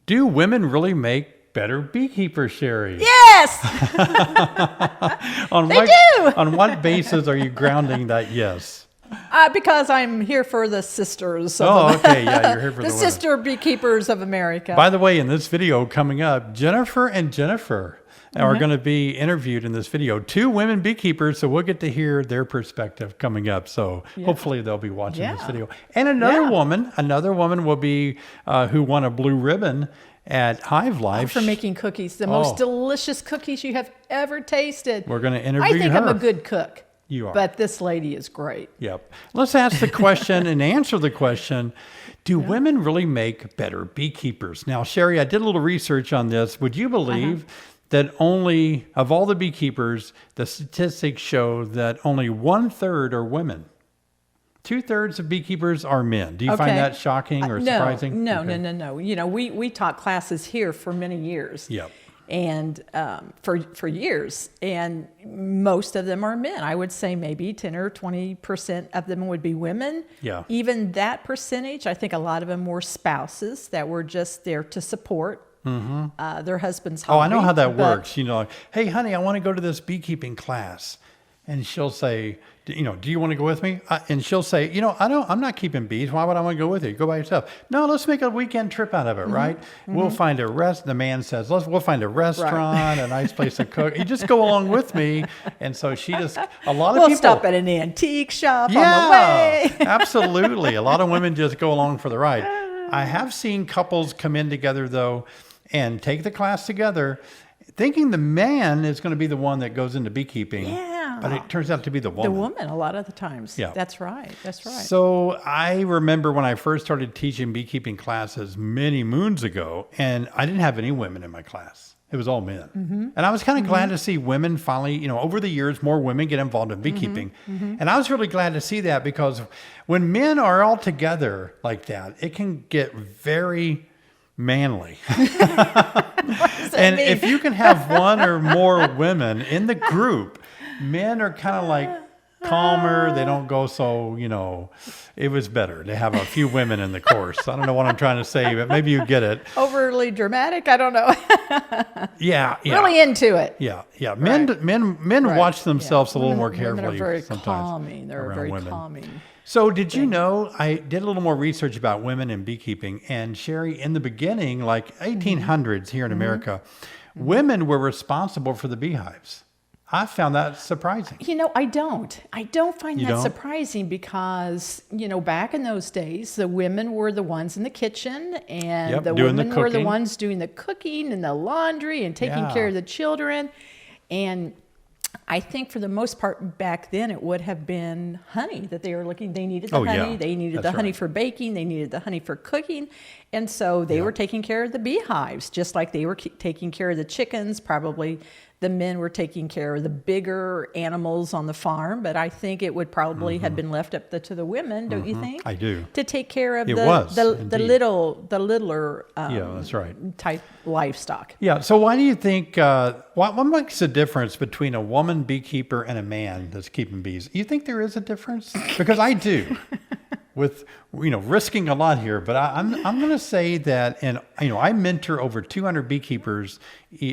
Do women really make better beekeepers, Sherry? Yes! They do! On what basis are you grounding that yes? Because I'm here for the sisters. Okay. Yeah, you're here for the women. sister beekeepers of America. By the way, in this video coming up, Jennifer and Jennifer are going to be interviewed in this video. 2 women beekeepers, so we'll get to hear their perspective coming up. So hopefully they'll be watching this video. And another woman will be who won a blue ribbon at Hive Life. For making cookies. The most delicious cookies you have ever tasted. We're going to interview her. I think I'm a good cook. You are. But this lady is great. Yep. Let's ask the question and answer the question. Do women really make better beekeepers? Now, Sherry, I did a little research on this. Would you believe that only, of all the beekeepers, the statistics show that only 1/3 are women? 2/3 of beekeepers are men. Do you find that shocking or surprising? No. You know, we taught classes here for many years. Yep. And for years, and most of them are men. I would say maybe 10 or 20% of them would be women. Yeah. Even that percentage, I think a lot of them were spouses that were just there to support their husband's hobby. Oh, I know how that works. You know, like, hey, honey, I want to go to this beekeeping class. And she'll say, do you want to go with me? And she'll say, I'm not keeping bees. Why would I want to go with you? Go by yourself. No, let's make a weekend trip out of it, right? We'll find the man says, we'll find a restaurant, a nice place to cook. You just go along with me. And so we'll stop at an antique shop on the way. Absolutely. A lot of women just go along for the ride. I have seen couples come in together, though, and take the class together, thinking the man is going to be the one that goes into beekeeping. Yeah. But it turns out to be the woman. The woman, a lot of the times. Yeah. That's right. So I remember when I first started teaching beekeeping classes many moons ago, and I didn't have any women in my class. It was all men. And I was kind of glad to see women finally, over the years, more women get involved in beekeeping. And I was really glad to see that, because when men are all together like that, it can get very manly. And if you can have one or more women in the group, men are kind of like calmer. They don't go so, it was better to have a few women in the course. I don't know what I'm trying to say, but maybe you get it. Overly dramatic? I don't know. Yeah. Really into it. Yeah. Men watch themselves a little more carefully. Women are very sometimes calming. They're very women. calming. So did you know, I did a little more research about women in beekeeping, and Sherry, in the beginning, like 1800s here in America, women were responsible for the beehives. I found that surprising. I don't find that surprising, because, back in those days, the women were the ones in the kitchen, and the women were the ones doing the cooking and the laundry and taking care of the children. And I think for the most part back then, it would have been honey that they were looking. They needed the honey. They needed the honey for baking. They needed the honey for cooking. And so they were taking care of the beehives, just like they were taking care of the chickens. Probably the men were taking care of the bigger animals on the farm. But I think it would probably have been left up to the women, don't you think? I do. To take care of the littler that's right. type livestock. Yeah. So why do you think, what makes the difference between a woman beekeeper and a man that's keeping bees? You think there is a difference? Because I do. With risking a lot here, but I'm going to say that, and I mentor over 200 beekeepers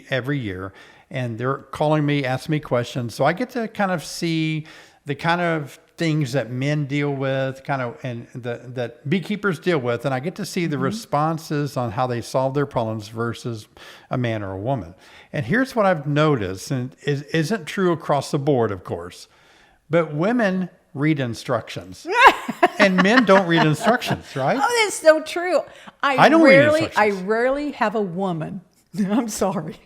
every year, and they're calling me, asking me questions, so I get to kind of see the kind of things that men deal with, and that beekeepers deal with, and I get to see the responses on how they solve their problems versus a man or a woman. And here's what I've noticed, and it isn't true across the board, of course, but women read instructions. And men don't read instructions, right? Oh, that's so true. I don't read instructions. I rarely have a woman. I'm sorry.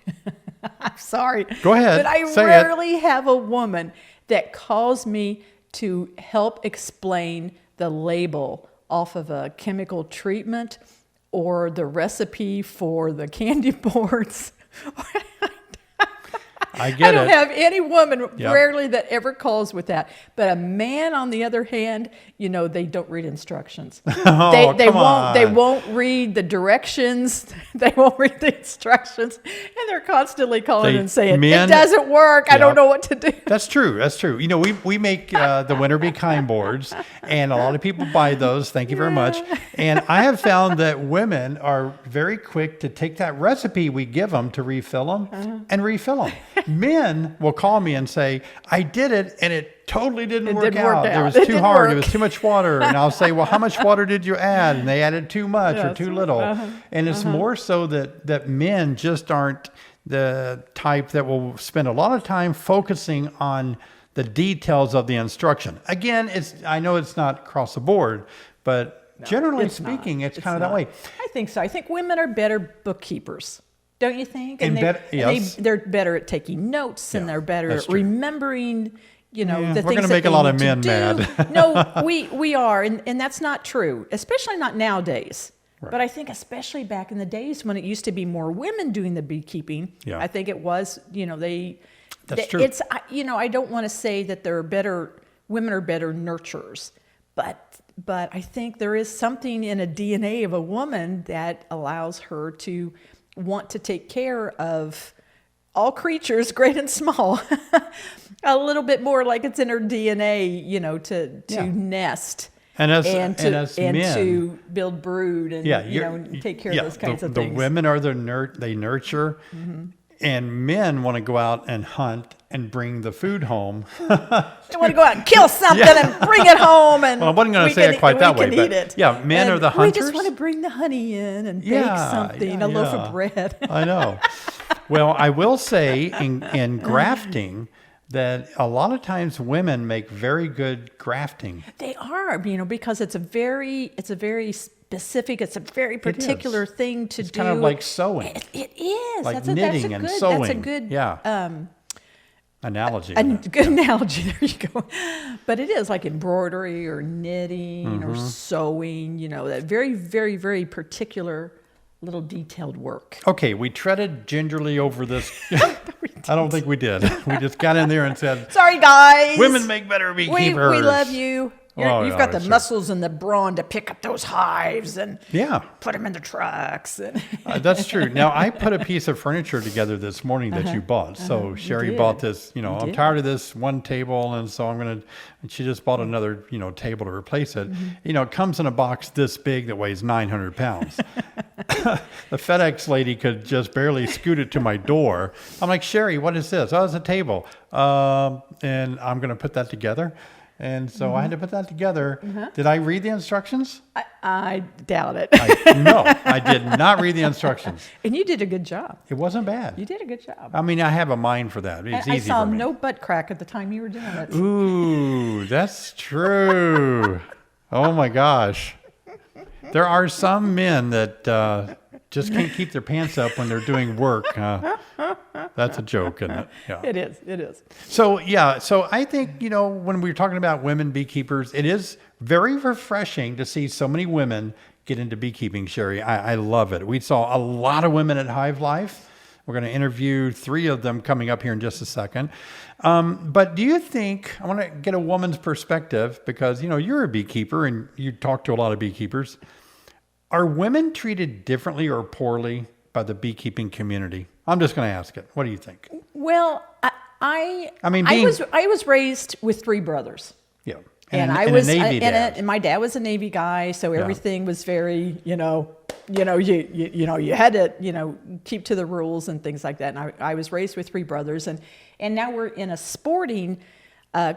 I'm sorry. Go ahead. But I rarely have a woman that calls me to help explain the label off of a chemical treatment or the recipe for the candy boards. I get I don't it. have any woman, rarely, that ever calls with that. But a man, on the other hand, they don't read instructions. Oh, they come won't. on. They won't read the directions. They won't read the instructions, and they're constantly calling and saying, "It doesn't work. I don't know what to do." That's true. That's true. We make the Winter Be Kind boards, and a lot of people buy those. Thank you very much. And I have found that women are very quick to take that recipe we give them to refill them and refill them. Men will call me and say, "I did it, and it totally didn't work out. It was too hard. It was too much water." And I'll say, "Well, how much water did you add?" And they added too much or too little. And it's more so that men just aren't the type that will spend a lot of time focusing on the details of the instruction. Again, I know it's not across the board, but generally speaking, it's kind of that way. I think so. I think women are better bookkeepers. Don't you think? Yes. They're better at taking notes, and they're better at remembering, the things that we're going to make a lot of men mad. No, we are. And that's not true, especially not nowadays. Right. But I think especially back in the days when it used to be more women doing the beekeeping, I think it was, That's true. It's, I don't want to say that women are better nurturers, but I think there is something in a DNA of a woman that allows her to want to take care of all creatures, great and small, a little bit more, like it's in her DNA, to nest. And to build brood and take care of those kinds of things. The women are they nurture, and men want to go out and hunt and bring the food home. They want to go out and kill something and bring it home. And well, I wasn't going to say it quite that way, but men are the hunters. We just want to bring the honey in and bake something, a loaf of bread. I know. Well, I will say in grafting, that a lot of times women make very good grafting. They are, because it's a very specific, it's a very particular thing to do. It's kind of like sewing. It is. Like knitting and sewing. That's a good analogy. Good analogy. There you go. But it is like embroidery or knitting or sewing, that very, very, very particular little detailed work. Okay, we treaded gingerly over this. I don't think we did. We just got in there and said, "Sorry, guys. Women make better beekeepers. We love you. You've got the muscles and the brawn to pick up those hives and put them in the trucks." That's true. Now, I put a piece of furniture together this morning that you bought. So Sherry bought this, I'm tired of this one table. And so and she just bought another, table to replace it. It comes in a box this big that weighs 900 pounds. The FedEx lady could just barely scoot it to my door. I'm like, "Sherry, what is this?" "Oh, it's a table." And I'm going to put that together. And so I had to put that together. Did I read the instructions? I doubt it. No, I did not read the instructions. And you did a good job. It wasn't bad. You did a good job. I mean, I have a mind for that. It's easy I saw for me. no butt crack at the time you were doing it. Ooh, that's true. Oh my gosh. There are some men that just can't keep their pants up when they're doing work. That's a joke, isn't it? Yeah. It is. So I think, when we're talking about women beekeepers, it is very refreshing to see so many women get into beekeeping, Sherry. I love it. We saw a lot of women at Hive Life. We're going to interview 3 of them coming up here in just a second. But do you think, I want to get a woman's perspective because, you're a beekeeper and you talk to a lot of beekeepers. Are women treated differently or poorly by the beekeeping community? I'm just going to ask it. What do you think? Well, I was raised with 3 brothers. Yeah. And I was a Navy dad. And my dad was a Navy guy, so everything was very, you had to, keep to the rules and things like that. And I was raised with 3 brothers, and now we're in a sporting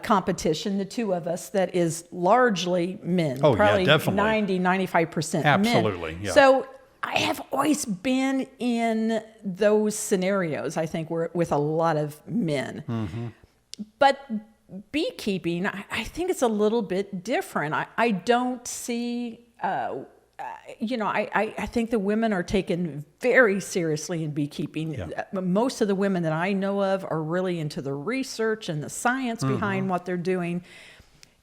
competition, the 2 of us, that is largely men. Oh, probably yeah, definitely. 90-95% men. Absolutely, yeah. So I have always been in those scenarios, I think, with a lot of men. But beekeeping, I think it's a little bit different. I don't see, I think the women are taken very seriously in beekeeping. Yeah. Most of the women that I know of are really into the research and the science behind what they're doing.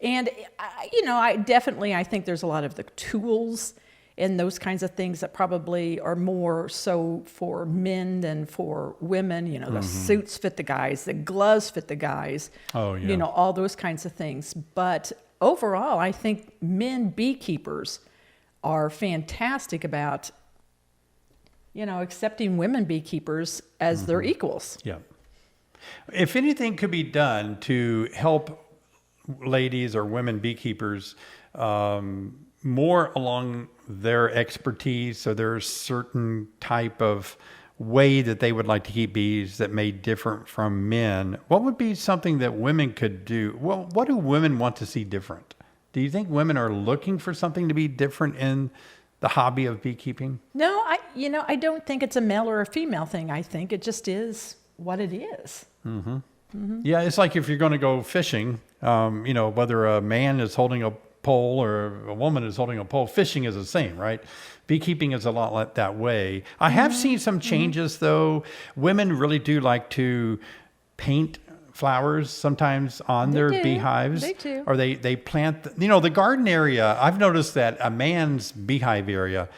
And, I think there's a lot of the tools and those kinds of things that probably are more so for men than for women. You know, the suits fit the guys, the gloves fit the guys. Oh, yeah. You know, all those kinds of things. But overall, I think men beekeepers are fantastic about, you know, accepting women beekeepers as their equals. Yeah. If anything could be done to help ladies or women beekeepers more along their expertise, so there's certain type of way that they would like to keep bees that may differ from men, what would be something that women could do? Well, what do women want to see different? Do you think women are looking for something to be different in the hobby of beekeeping? No, I don't think it's a male or a female thing. I think it just is what it is. Yeah, it's like if you're going to go fishing, you know, whether a man is holding a pole or a woman is holding a pole, fishing is the same, right? Beekeeping is a lot like that way. I have seen some changes, though. Women really do like to paint flowers sometimes on their beehives. They do. Or they plant, you know, the garden area. I've noticed that a man's beehive area,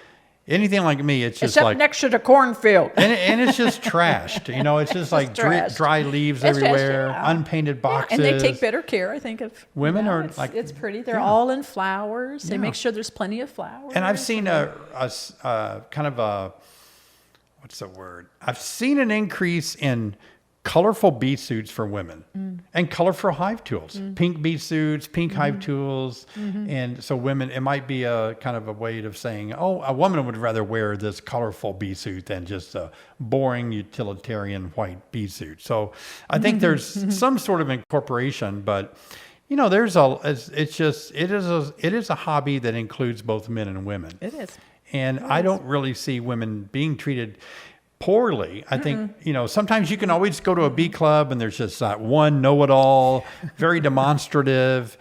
anything like me, it's just except like next to the cornfield. and it's just trashed. You know, it's just like dry leaves everywhere, unpainted boxes. And they take better care, I think, of women are it's, like it's pretty. They're all in flowers. They make sure there's plenty of flowers. And I've seen a kind of a, what's the word? I've seen an increase in colorful bee suits for women and colorful hive tools, pink bee suits, pink hive tools. And so women, it might be a kind of a way of saying, oh, a woman would rather wear this colorful bee suit than just a boring utilitarian white bee suit. So I think there's some sort of incorporation, but you know, it is a hobby that includes both men and women. It is. And I don't really see women being treated poorly. I think, you know, sometimes you can always go to a bee club and there's just that one know-it-all, very demonstrative,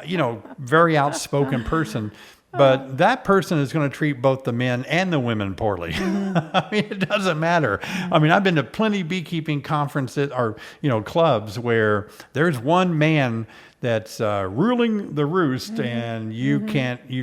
you know, very outspoken person. But that person is going to treat both the men and the women poorly. I mean, it doesn't matter. I mean, I've been to plenty of beekeeping conferences or, you know, clubs where there's one man that's ruling the roost and you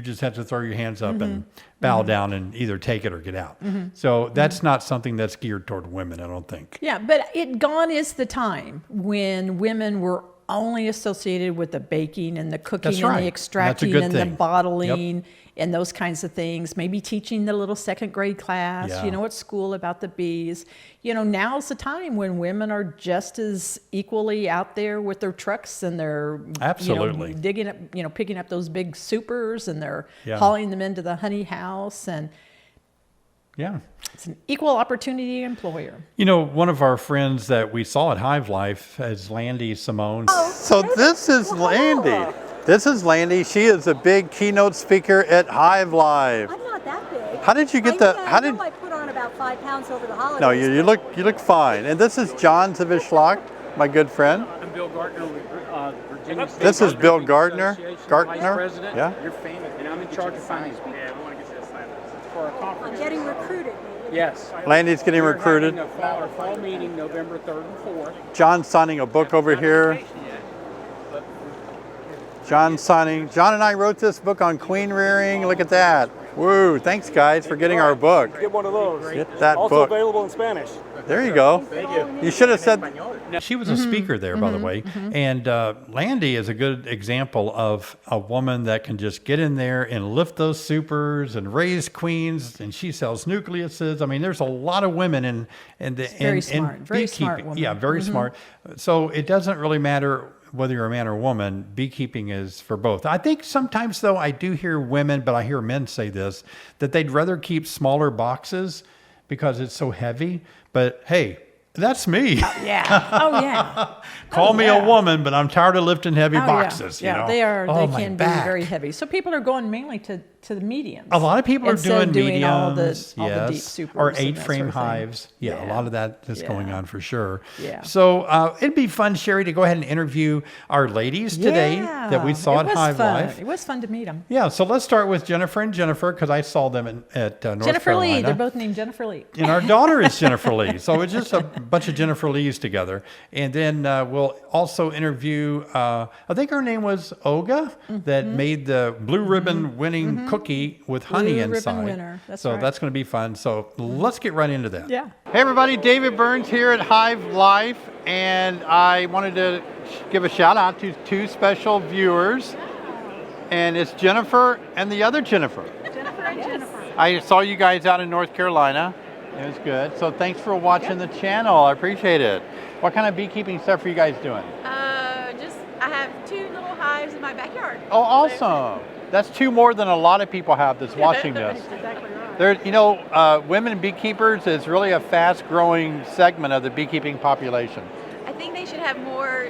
just have to throw your hands up and bow down and either take it or get out. So that's not something that's geared toward women, I don't think. Yeah, but gone is the time when women were only associated with the baking and the cooking and the extracting and the bottling and those kinds of things. Maybe teaching the little second grade class, you know, at school about the bees. You know, now's the time when women are just as equally out there with their trucks and they're you know, digging up, you know, picking up those big supers and they're hauling them into the honey house. And it's an equal opportunity employer. You know, one of our friends that we saw at Hive Life is Landy Simone. So this is Landy. This is Landy. She is a big keynote speaker at Hive Live. I'm not that big. How did you get the? I know I put on about 5 pounds over the holidays. No, you look fine. And this is John Zavishlak, my good friend. I'm Bill Gardner with Virginia State. This is Bill Gardner. Vice Gardner. President. Yeah. You're famous, and I'm in charge of finding people. Yeah, we want to get to this for our conference. I'm getting recruited. Yes. Landy's getting We're recruited. having our fall meeting November 3rd and 4th. John's signing a book over here. John and I wrote this book on queen rearing. Look at that. Woo, thanks guys for getting our book. Get one of those. Get that also book. available in Spanish. There you go. Thank you. You should have said. She was a speaker there, by the way. And Landy is a good example of a woman that can just get in there and lift those supers and raise queens. And she sells nucleuses. I mean, there's a lot of women in very smart woman. Yeah, very smart. So it doesn't really matter whether you're a man or a woman. Beekeeping is for both. I think sometimes, though, I do hear women, but I hear men say this, that they'd rather keep smaller boxes because it's so heavy. But hey, that's me. Yeah. Oh, yeah. Call me a woman, but I'm tired of lifting heavy boxes. Yeah, you know? they are. Oh, they can be very heavy. So people are going mainly to the mediums. A lot of people are doing mediums, all the deep supers or and 8-frame sort of hives. Yeah, a lot of that is going on for sure. Yeah. So it'd be fun, Sherry, to go ahead and interview our ladies today that we saw at Hive Life. It was fun to meet them. Yeah, so let's start with Jennifer and Jennifer because I saw them at North Jennifer Carolina. Lee. They're both named Jennifer Lee. And our daughter is Jennifer Lee. So it's just a bunch of Jennifer Lees together. And then we'll also interview, I think her name was Olga, that made the blue ribbon winning cookie with honey Blue ribbon inside. winner. That's so right. that's going to be fun. So let's get right into that. Yeah. Hey everybody, David Burns here at Hive Life, and I wanted to give a shout out to two special viewers, and it's Jennifer and the other Jennifer. Jennifer and Jennifer. I saw you guys out in North Carolina. It was good. So thanks for watching the channel. I appreciate it. What kind of beekeeping stuff are you guys doing? I have 2 little hives in my backyard. Oh, awesome. That's 2 more than a lot of people have that's watching this. Exactly right. There, you know, women beekeepers is really a fast-growing segment of the beekeeping population. I think they should have more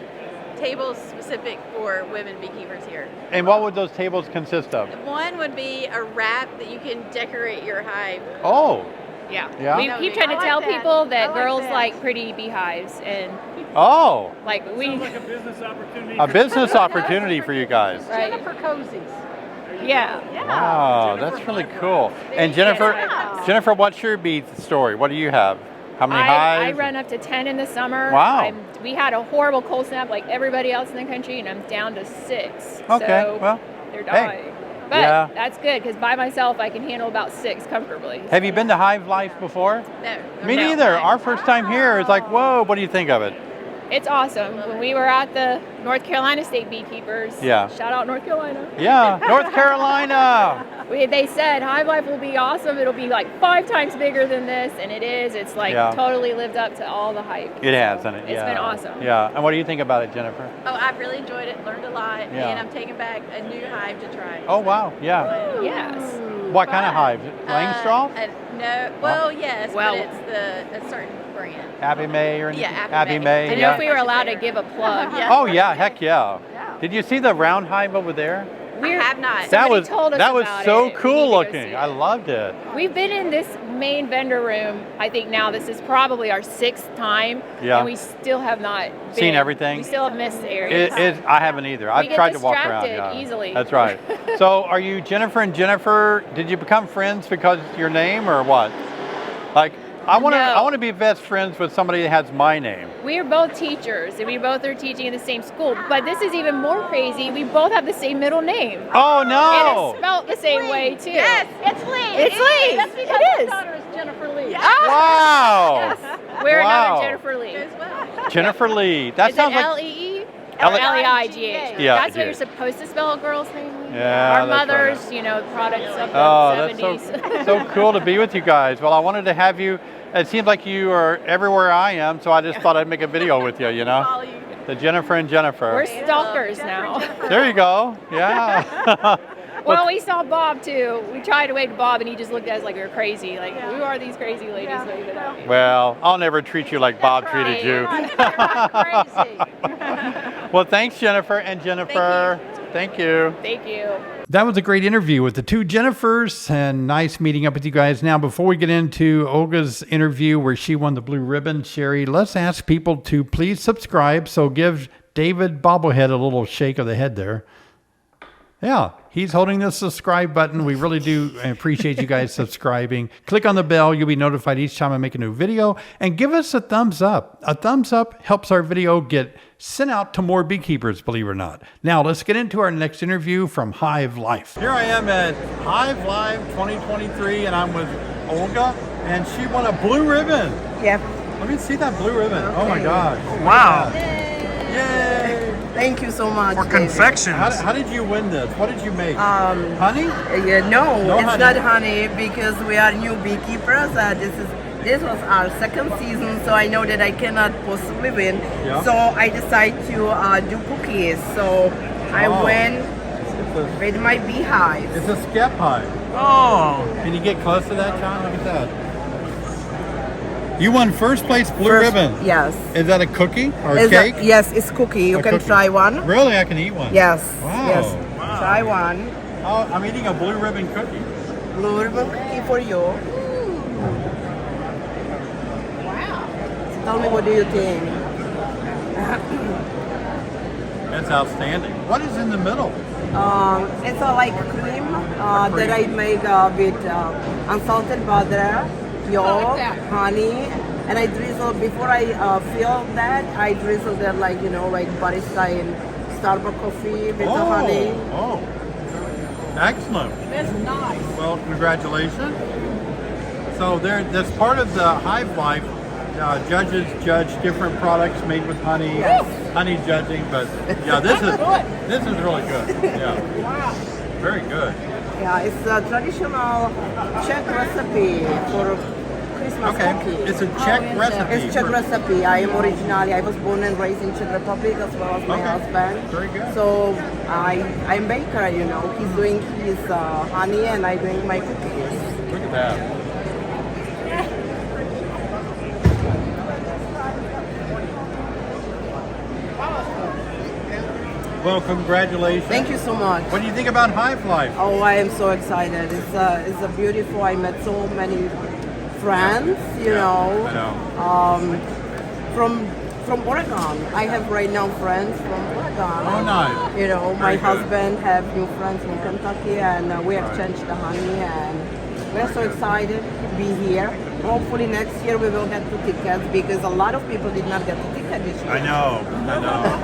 tables specific for women beekeepers here. And what would those tables consist of? One would be a wrap that you can decorate your hive. Oh, Yeah. Yeah? We keep trying to I like tell that. people I that like girls that. like pretty beehives, and oh, like we. Sounds like a business opportunity. a business opportunity for you guys. Right. Jennifer Cozies. Yeah. Yeah. Wow, that's really cool. And Jennifer, Yeah. Jennifer, what's your bee story? What do you have? How many I hives? run up to 10 in the summer. Wow. We had a horrible cold snap like everybody else in the country, and I'm down to 6. Okay, So well, they're hey. dying. But Yeah. that's good because by myself I can handle about 6 comfortably. Have you been to Hive Life before? No. Me No. neither. Our first time here is like, whoa, what do you think of it? It's awesome. When we were at the North Carolina State Beekeepers, Yeah. shout out North Carolina. Yeah, North Carolina. They said Hive Life will be awesome. It'll be like 5 times bigger than this, and it is. It's like Yeah. totally lived up to all the hype. It has, hasn't it? It's Yeah. been awesome. Yeah. And what do you think about it, Jennifer? Oh, I've really enjoyed it, learned a lot, Yeah. and I'm taking back a new hive to try. Oh, wow. Yeah. Yes. What kind of hive? Langstroth? No, well, yes, Well- but it's a certain brand. Abby May or anything? Yeah, Abby May. May. I know Yeah. if we were allowed to give a plug. Yeah. Oh yeah, heck yeah. Did you see the round hive over there? I have not. So- That Somebody was told us that was about so it. We cool need to go looking. see I it. loved it. We've been in this main vendor room, I think now this is probably our 6th time, Yeah. and we still have not Seen been. everything? We still have missed areas. I haven't either. I've get tried to walk around. distracted Yeah. easily. That's right. So are you Jennifer and Jennifer? Did you become friends because of your name or what? Like I want to No. I want to be best friends with somebody that has my name. We are both teachers, and we both are teaching in the same school. But this is even more crazy. We both have the same middle name. Oh And no! it's spelled the same way, too. Yes, It's Lee. It's Lee. That's because It her is. daughter is Jennifer Lee. Wow! We're Wow. another Jennifer Lee. as well. Jennifer Lee. That Is sounds it like L-E-E? L- Or L-E-I-G-H? Yeah, That's it what you're is. supposed to spell a girl's name with? Yeah, Our that's right. mothers, you know, products of the Oh, that's 70s. so cool to be with you guys. Well, I wanted to have you. It seems like you are everywhere I am, so I just thought I'd make a video with you. You know, Follow you. the Jennifer and Jennifer. We're stalkers now. There you go. Yeah. Well, we saw Bob too. We tried to wave to Bob, and he just looked at us like we were crazy. Like, who are these crazy ladies waving at me? Well, I'll never treat you like Bob treated you. Crazy. Well, thanks, Jennifer and Jennifer. Thank you. Thank you. That was a great interview with the two Jennifers, and nice meeting up with you guys. Now, before we get into Olga's interview where she won the blue ribbon, Sherry, let's ask people to please subscribe. So give David Bobblehead a little shake of the head there. Yeah, he's holding the subscribe button. We really do appreciate you guys subscribing. Click on the bell. You'll be notified each time I make a new video. And give us a thumbs up. A thumbs up helps our video get sent out to more beekeepers, believe it or not. Now, let's get into our next interview from Hive Life. Here I am at Hive Live 2023, and I'm with Olga, and she won a blue ribbon. Yep. Let me see that blue ribbon. Oh, my gosh. Wow. Yay. Thank you so much. For David. confections. How did you win this? What did you make? Honey? Yeah, no, No it's honey. not honey because we are new beekeepers. This was our second season, so I know that I cannot possibly win. Yeah. So I decided to do cookies. So I Oh. went with my beehive. It's a skep hive. Oh. Can you get close to that, John? Look at that. You won first place blue First- ribbon. Yes. Is that a cookie or a Is cake? that- yes, it's cookie. You A can cookie. try one. Really? I can eat one? Yes. Wow. Yes. Try one. Oh, I'm eating a blue ribbon cookie. Blue ribbon cookie for you. Wow. So tell me, what do you think? That's outstanding. What is in the middle? It's a like cream that I make with unsalted butter, yolk, honey, and I drizzle before I fill that. I drizzle that like barista in Starbucks coffee with the honey. Oh. Excellent. That's nice. Well, congratulations. So that's part of the hive life. Judges judge different products made with honey. Yes. Honey judging, but yeah, this is really good. Yeah. Wow. Very good. Yeah, it's a traditional Czech recipe for Christmas cookies. It's a Czech recipe. It's Czech recipe. I was born and raised in Czech Republic as well as my husband. Very good. So I'm baker, you know. He's doing his honey and I'm doing my cookies. Look at that. Well, congratulations. Thank you so much. What do you think about hive life? Oh, I am so excited. It's a beautiful. I met so many friends, you know. I know. From Oregon. I have right now friends from Oregon. Oh, nice. You know, my Very good. husband have new friends from Kentucky, and we exchanged the honey, and we're so excited to be here. Hopefully next year we will get the tickets because a lot of people did not get the ticket this year. I know.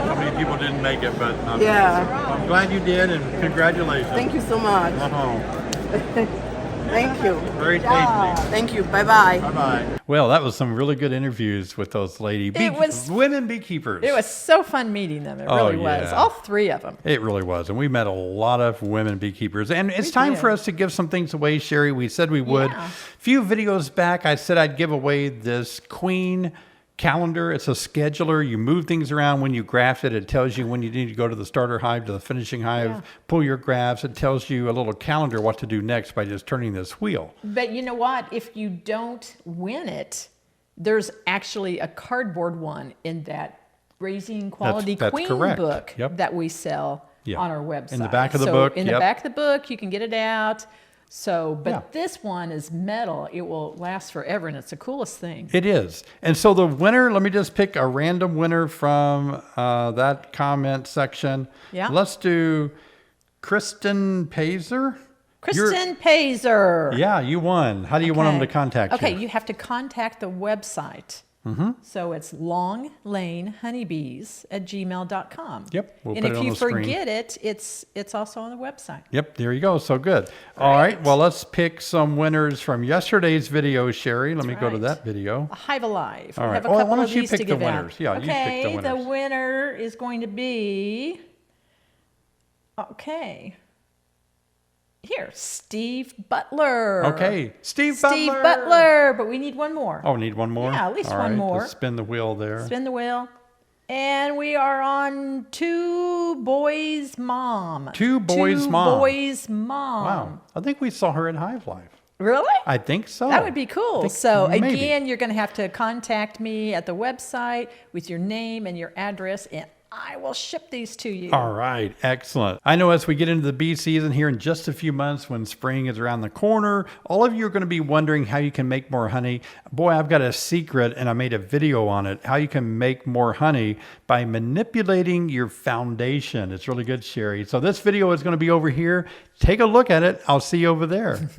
So many people didn't make it, but Yeah. I'm glad you did, and congratulations. Thank you so much. Thank you. Very tasty. Thank you. Bye-bye. Bye-bye. Well, that was some really good interviews with those women beekeepers. It was so fun meeting them. It really was. All three of them. It really was. And we met a lot of women beekeepers. And it's time for us to give some things away, Sherry. We said we would. Yeah. A few videos back, I said I'd give away this queen calendar. It's a scheduler. You move things around when you graft it. It tells you when you need to go to the starter hive, to the finishing hive, pull your grafts. It tells you a little calendar what to do next by just turning this wheel. But you know what? If you don't win it, there's actually a cardboard one in that Raising Quality That's Queen correct. book that we sell on our website. In the back of the book. In the back of the book, you can get it out. So, but this one is metal. It will last forever, and it's the coolest thing. It is. And so the winner, let me just pick a random winner from that comment section. Yeah. Let's do Kristen Pazer. Kristen Pazer. Yeah, you won. How do you want them to contact you? Okay, you have to contact the website. So it's longlanehoneybees@gmail.com. Yep, we'll and put if it on you the screen. forget it, it's also on the website. Yep, there you go. So good. All right. Well, let's pick some winners from yesterday's video, Sherry. Let me go to that video. Hive Alive. All We right. have a couple why don't of you these pick to the give out. winners? Yeah, you pick the winners. The winner is going to be, here, Steve Butler. Okay, Steve Butler, but we need one more. Oh, need one more? Yeah, at least All one right, more. Let's spin the wheel there. Spin the wheel. And we are on Two Boys Mom. Two Boys Mom. Wow. I think we saw her in Hive Life. Really? I think so. That would be cool. So maybe. again, you're going to have to contact me at the website with your name and your address, and I will ship these to you. All right. Excellent. I know as we get into the bee season here in just a few months when spring is around the corner, all of you are going to be wondering how you can make more honey. Boy, I've got a secret and I made a video on it, how you can make more honey by manipulating your foundation. It's really good, Sherry. So this video is going to be over here. Take a look at it. I'll see you over there.